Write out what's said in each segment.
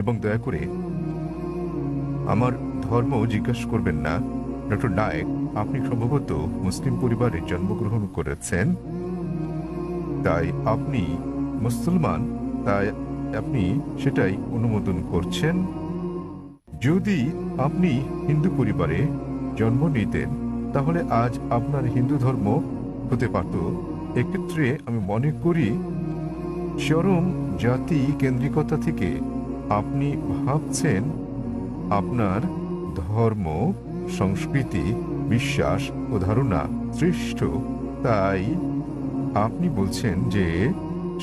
এবং দয়া করে আমার ধর্ম জিজ্ঞাসা করবেন না। ডক্টর নায়েক, আপনি সম্ভবত মুসলিম পরিবারে জন্মগ্রহণ করেছেন, তাই আপনি মুসলমান, তাই আপনি সেটাই অনুমোদন করছেন। যদি আপনি হিন্দু পরিবারে জন্ম নিতেন তাহলে আজ আপনার হিন্দু ধর্ম হতে পারত। এক্ষেত্রে আমি মনে করি চরম জাতি কেন্দ্রিকতা থেকে আপনি ভাবছেন আপনার ধর্ম, সংস্কৃতি, বিশ্বাস ও ধারণা শ্রেষ্ঠ, তাই আপনি বলছেন যে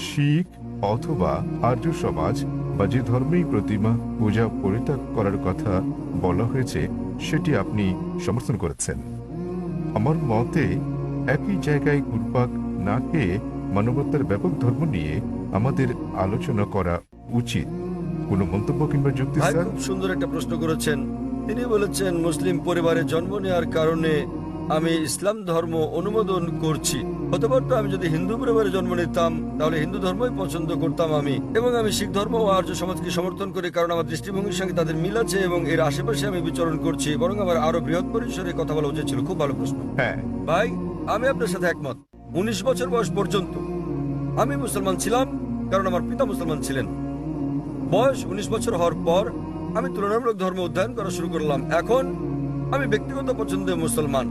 শিখ অথবা আর্য সমাজ বা যে ধর্মেই প্রতিমা পূজা পরিত্যাগ করার কথা বলা হয়েছে সেটি আপনি সমর্থন করেছেন। আমার মতে একই জায়গায় ঘুরপাক না খেয়ে মানবতার ব্যাপক ধর্ম নিয়ে আমাদের আলোচনা করা উচিত। কোনো মন্তব্য কিংবা যুক্তি ভাই স্যার? খুব সুন্দর একটা প্রশ্ন করেছেন। তিনি বলেছেন মুসলিম পরিবারে জন্ম নেওয়ার কারণে আমি ইসলাম ধর্ম অনুমোদন করছি। হতে পারতো আমি যদি হিন্দু পরিবারে জন্ম নিতাম তাহলে হিন্দু ধর্মই পছন্দ করতাম আমি, এবং আমি শিখ ধর্ম ও আর্য সমাজকে সমর্থন করি কারণ আমার দৃষ্টিভঙ্গির সঙ্গে তাদের মিল আছে এবং এর আশেপাশে আমি বিচরণ করছি। বরং আমার আরো বৃহৎ পরিসরে কথা বলা উচিত ছিল। খুব ভালো প্রশ্ন হ্যাঁ, ভাই, আমি আপনার সাথে একমত। 19 বছর বয়স পর্যন্ত আমি মুসলমান ছিলাম কারণ আমার পিতা মুসলমান ছিলেন। বয়স 19 বছর হওয়ার পর আমি তুলনামূলক ধর্ম অধ্যয়ন করা শুরু করলাম। এখন আমি ব্যক্তিগত পছন্দে মুসলমান।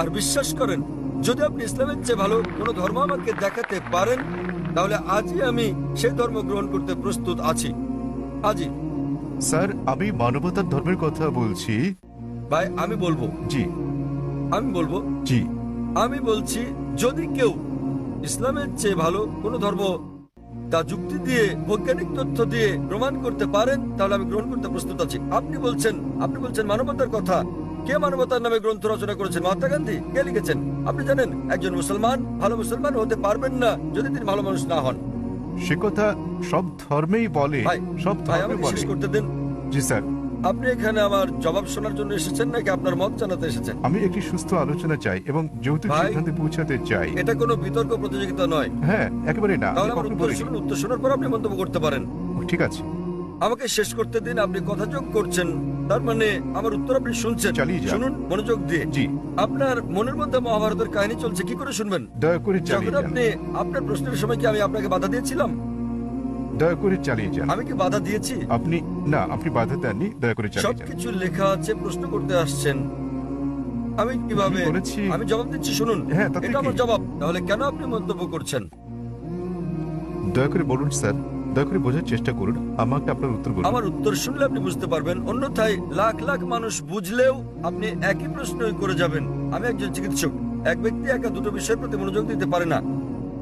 আর বিশ্বাস করেন, যদি আপনি ইসলামের চেয়ে ভালো কোনো ধর্ম আমাকে দেখাতে পারেন তাহলে আজই আমি সেই ধর্ম গ্রহণ করতে প্রস্তুত আছি। আজই। স্যার, আমি মানবতার ধর্মের কথা বলছি। ভাই আমি বলবো জি জি আমি বলছি যদি কেউ ইসলামের চেয়ে ভালো কোনো ধর্ম তা যুক্তি দিয়ে, বৈজ্ঞানিক তথ্য দিয়ে প্রমাণ করতে পারেন তাহলে আমি গ্রহণ করতে প্রস্তুত আছি। আপনি বলছেন মানবতার কথা। কে মানবতার নামে গ্রন্থ রচনা করেছেন? মহাত্মা গান্ধী। কে লিখেছেন? আপনি জানেন একজন মুসলমান ভালো মুসলমান হতে পারবেন না যদি তিনি ভালো মানুষ না হন। সে কথা সব ধর্মেই বলে। ভাই সব ভাই ধর্মে আমাকে বলে। শেষ করতে দিন। জি স্যার, আপনি এখানে আমার জবাব শোনার জন্য এসেছেন নাকি আপনার মত জানাতে এসেছেন? আমি একটি সুস্থ আলোচনা চাই এবং যৌতুক ভাই, সিদ্ধান্তে পৌঁছাতে চাই। এটা কোনো বিতর্ক প্রতিযোগিতা নয়। হ্যাঁ, একেবারে না। তাহলে আমি আমার কখনো উত্তর বলিনি। শুনুন, উত্তর শোনার পর আপনি মন্তব্য করতে পারেন। ঠিক আছে, আমাকে শেষ করতে দিন। আপনি কথা যোগ করছেন, তার মানে আমার উত্তর আপনি শুনছেন। চালিয়ে যান। শুনুন মনোযোগ দিয়ে। জি। আপনার মনের মধ্যে মহাভারতের কাহিনী চলছে, কি করে শুনবেন? দয়া করে যখন চালিয়ে যান। আপনি আপনার প্রশ্নের সময় কি আমি আপনাকে বাধা দিয়েছিলাম? দয়া করে চালিয়ে যান। আমি কি বাধা দিয়েছি? আপনি বাধা দেননি। দয়া করে চালিয়ে যান। সবকিছু লেখা আছে, প্রশ্ন করতে আসছেন, আমি কিভাবে কি বলেছি? আমি জবাব দিচ্ছি, শুনুন। হ্যাঁ, তাতে এটা কি? আমার জবাব। তাহলে কেন আপনি মন্তব্য করছেন? দয়া করে বলুন স্যার, দয়া করে বোঝার চেষ্টা করুন। আমাকে আপনার উত্তর বলুন। আমার উত্তর শুনলে আপনি বুঝতে পারবেন, অন্যথায় লাখ লাখ মানুষ বুঝলেও আপনি একই প্রশ্নই করে যাবেন। আমি একজন চিকিৎসক। এক ব্যক্তি একা দুটো বিষয়ের প্রতি মনোযোগ দিতে পারে না।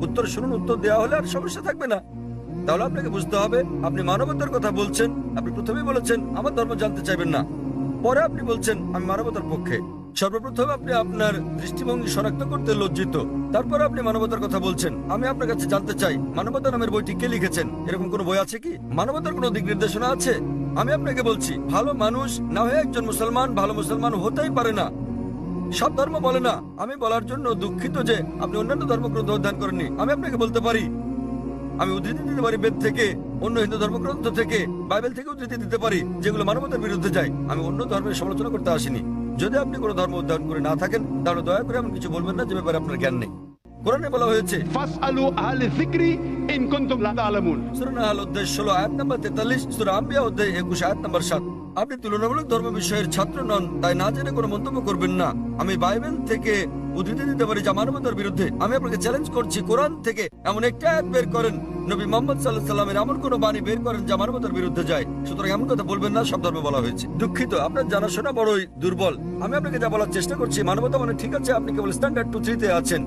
উত্তর শুনুন, উত্তর দেওয়া হলে আর সমস্যা থাকবে না। তাহলে আপনাকে বুঝতে হবে আপনি মানবতার কথা বলছেন। আপনি প্রথমেই বলেছেন আমার ধর্ম জানতে চাইবেন না, পরে আপনি বলছেন আমি মানবতার পক্ষে। সর্বপ্রথম আপনি আপনার দৃষ্টিভঙ্গি শনাক্ত করতে লজ্জিত, তারপর আপনি মানবতার কথা বলছেন। আমি আপনার কাছে জানতে চাই মানবতা নামের বইটি কে লিখেছেন? এরকম কোনো বই আছে কি? মানবতার কোনো দিক নির্দেশনা আছে? আমি আপনাকে বলছি ভালো মানুষ না হয়ে একজন মুসলমান ভালো মুসলমান হতেই পারে না। সব ধর্ম বলে না। আমি বলার জন্য দুঃখিত যে আপনি অন্যান্য ধর্মগ্রন্থ অধ্যয়ন করেননি। আমি আপনাকে বলতে পারি, আমি উদ্ধৃতি দিতে পারি বেদ থেকে, অন্য হিন্দু ধর্মগ্রন্থ থেকে, বাইবেল থেকে উদ্ধৃতি দিতে পারি যেগুলো মানবতার বিরুদ্ধে যায়। আমি অন্য ধর্মের সমালোচনা করতে আসিনি। যদি আপনি কোনো ধর্ম অধ্যয়ন করে না থাকেন তাহলে দয়া করে এমন কিছু বলবেন না যে ব্যাপারে আপনার জ্ঞান নেই। কোরআনে বলা হয়েছে ফাসআলু আহলে যিকরি ইন কুনতুম লা তা'লামুন। সূরা নাহল অধ্যায় 16 আয়াত নাম্বার 43, সূরা আম্বিয়া অধ্যায় 21 আয়াত নাম্বার 7। আপনি তুলনামূলক ধর্ম বিষয়ের ছাত্র নন, তাই না জেনে কোনো মন্তব্য করবেন না। আমি বাইবেল থেকে উদ্ধৃতি দিতে পারি যা মানবতার বিরুদ্ধে। আমি আপনাকে চ্যালেঞ্জ করছি, কোরআন থেকে এমন একটা আয়াত বের করেন, নবী মুহাম্মদ সাল্লাল্লাহু আলাইহি সাল্লামের এমন কোন বাণী বের করেন যা মানবতার বিরুদ্ধে যায়। সুতরাং এমন কথা বলবেন না সব ধর্মে বলা হয়েছে। দুঃখিত, আপনার জানাশোনা বড়ই দুর্বল। আমি আপনাকে যা বলার চেষ্টা করছি, মানবতা মানে ঠিক আছে আপনি কেবল স্ট্যান্ডার্ড 2-3 তে আছেন,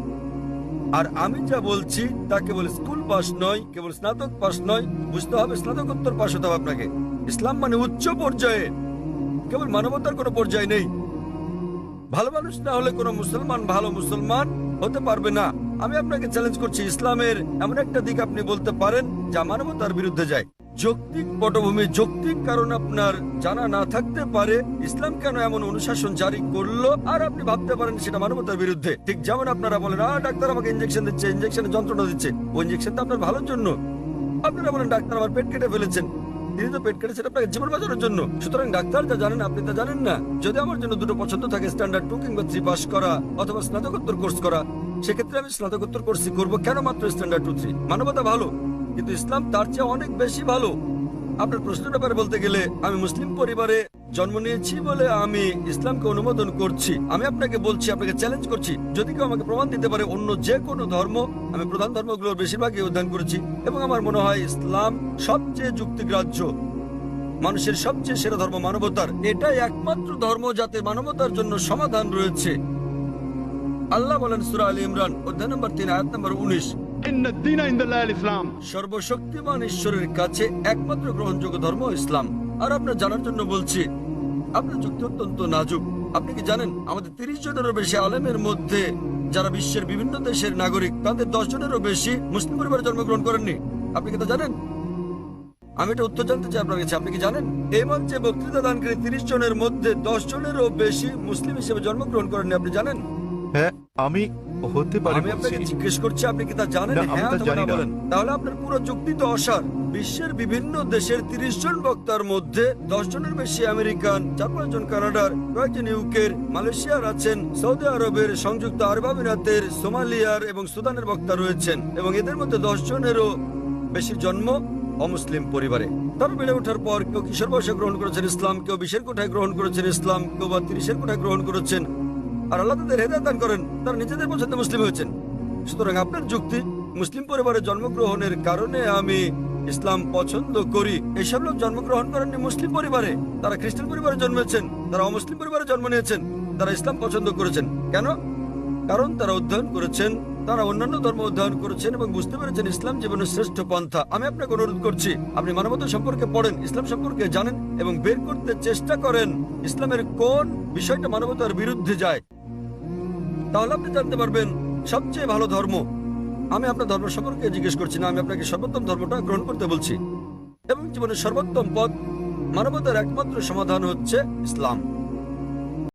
আর আমি যা বলছি তা কেবল স্কুল পাস নয়, কেবল স্নাতক পাস নয়। বুঝতে হবে স্নাতকোত্তর পাস হতে হবে আপনাকে। ইসলাম মানে উচ্চ পর্যায়ে, কেবল মানবতার কোনো পর্যায়ে নেই। ভালো মানুষ না হলে কোনো মুসলমান ভালো মুসলমান হতে পারবে না। আমি আপনাকে চ্যালেঞ্জ করছি, ইসলামের এমন একটা দিক আপনি বলতে পারেন যা মানবতার বিরুদ্ধে যায়। যৌক্তিক পটভূমি, যৌক্তিক কারণ আপনার জানা না থাকতে পারে ইসলাম কেন এমন অনুশাসন জারি করলো, আর আপনি ভাবতে পারেন সেটা মানবতার বিরুদ্ধে। ঠিক যেমন আপনারা বলেন ডাক্তার আমাকে ইঞ্জেকশন দিচ্ছে, ইঞ্জেকশনে যন্ত্রণা দিচ্ছে, ওই ইঞ্জেকশনটা আপনার ভালোর জন্য। আপনারা বলেন ডাক্তার আমার পেট কেটে ফেলেছেন, তিনি তো পেট কেটেছেন আপনাকে জীবন বাঁচানোর জন্য। সুতরাং ডাক্তার যা জানেন আপনি তা জানেন না। যদি আমার জন্য দুটো পছন্দ থাকে, স্ট্যান্ডার্ড 2 কিংবা 3 পাস করা অথবা স্নাতকোত্তর কোর্স করা, সেক্ষেত্রে আমি স্নাতকোত্তর কোর্সই করবো। কেন মাত্র স্ট্যান্ডার্ড 2, 3? মানবতা ভালো, কিন্তু ইসলাম তার চেয়ে অনেক বেশি ভালো। আপনার প্রশ্নের ব্যাপারে বলতে গেলে, আমি মুসলিম পরিবারে জন্ম নিয়েছি বলে আমি ইসলামকে অনুমোদন করছি। আমি আপনাকে বলছি, আপনাকে চ্যালেঞ্জ করছি, যদি কেউ আমাকে প্রমাণ দিতে পারে অন্য যে কোনো ধর্ম, আমি প্রধান ধর্মগুলোর বেশিরভাগই অধ্যয়ন করেছি এবং আমার মনে হয় ইসলাম সবচেয়ে যুক্তিগ্রাহ্য, মানুষের সবচেয়ে সেরা ধর্ম, মানবতার। এটাই একমাত্র ধর্ম যাতে মানবতার জন্য সমাধান রয়েছে। আল্লাহ বলেন সূরা আলী ইমরান অধ্যায় নম্বর 3 আয়াত নম্বর 19, إن الدين عند الله الإسلام. সর্বশক্তিমান ঈশ্বরের কাছে একমাত্র গ্রহণযোগ্য ধর্ম ইসলাম। আর আপনার জানার জন্য বলছি, আপনার যুক্তি অত্যন্ত নাজুক। আপনি কি জানেন আমাদের 30 জনেরও বেশি আলেমের মধ্যে যারা বিশ্বের বিভিন্ন দেশের নাগরিক, তাদের 10 জনেরও বেশি মুসলিম পরিবারে জন্মগ্রহণ করেননি? আপনি কি তা জানেন? আমি এটা উত্তর জানতে চাই আপনার কাছে। আপনি কি জানেন এই মঞ্চে বক্তৃতা দানকারী 30 জনের মধ্যে 10 জনেরও বেশি মুসলিম হিসেবে জন্মগ্রহণ করেননি? আপনি জানেন? হ্যাঁ, আমি হতে পারি আমি আপনাকে বলছি। জিজ্ঞেস করছি, আপনি কি তা জানেন? না, আমি হ্যাঁ তা অথবা জানি না না। বলেন। তাহলে আপনার পুরো যুক্তি তো অসার। বিশ্বের বিভিন্ন দেশের 30 জন বক্তার মধ্যে 10 জনের বেশি আমেরিকান, 4-5 জন কানাডার, কয়েকজন ইউকের, মালয়েশিয়ার আছেন, সৌদি আরবের, সংযুক্ত আরব আমিরাতের, সোমালিয়ার এবং সুদানের বক্তা রয়েছেন, এবং এদের মধ্যে 10 জনেরও বেশি জন্ম অমুসলিম পরিবারে। তবে বেড়ে ওঠার পর কেউ কিশোর বয়সে গ্রহণ করেছেন ইসলাম, কেউ 20-এর কোঠায় গ্রহণ করেছেন ইসলাম, কেউ বা 30-এর কোঠায় গ্রহণ করেছেন। আর আল্লাহ তাদের হেদায়েত দান করেন, তারা নিজেদের পছন্দে মুসলিম হয়েছেন। সুতরাং আপনার যুক্তি, মুসলিম পরিবারে জন্মগ্রহণের কারণে আমি ইসলাম পছন্দ করি, এসব লোক জন্মগ্রহণ করেননি মুসলিম পরিবারে। তারা খ্রিস্টান পরিবারে জন্মেছেন, তারা অমুসলিম পরিবারে জন্ম নিয়েছেন, তারা ইসলাম পছন্দ করেছেন। কেন? কারণ তারা অধ্যয়ন করেছেন, তারা অন্যান্য ধর্ম অধ্যয়ন করেছেন এবং বুঝতে পেরেছেন ইসলাম জীবনের শ্রেষ্ঠ পন্থা। আমি আপনাকে অনুরোধ করছি, আপনি মানবতা সম্পর্কে পড়েন, ইসলাম সম্পর্কে জানেন এবং বের করতে চেষ্টা করেন ইসলামের কোন বিষয়টা মানবতার বিরুদ্ধে যায়। তাহলে আপনি জানতে পারবেন সবচেয়ে ভালো ধর্ম। আমি আপনার ধর্ম সম্পর্কে জিজ্ঞেস করছি না, আমি আপনাকে সর্বোত্তম ধর্মটা গ্রহণ করতে বলছি। এবং জীবনের সর্বোত্তম পথ, মানবতার একমাত্র সমাধান হচ্ছে ইসলাম।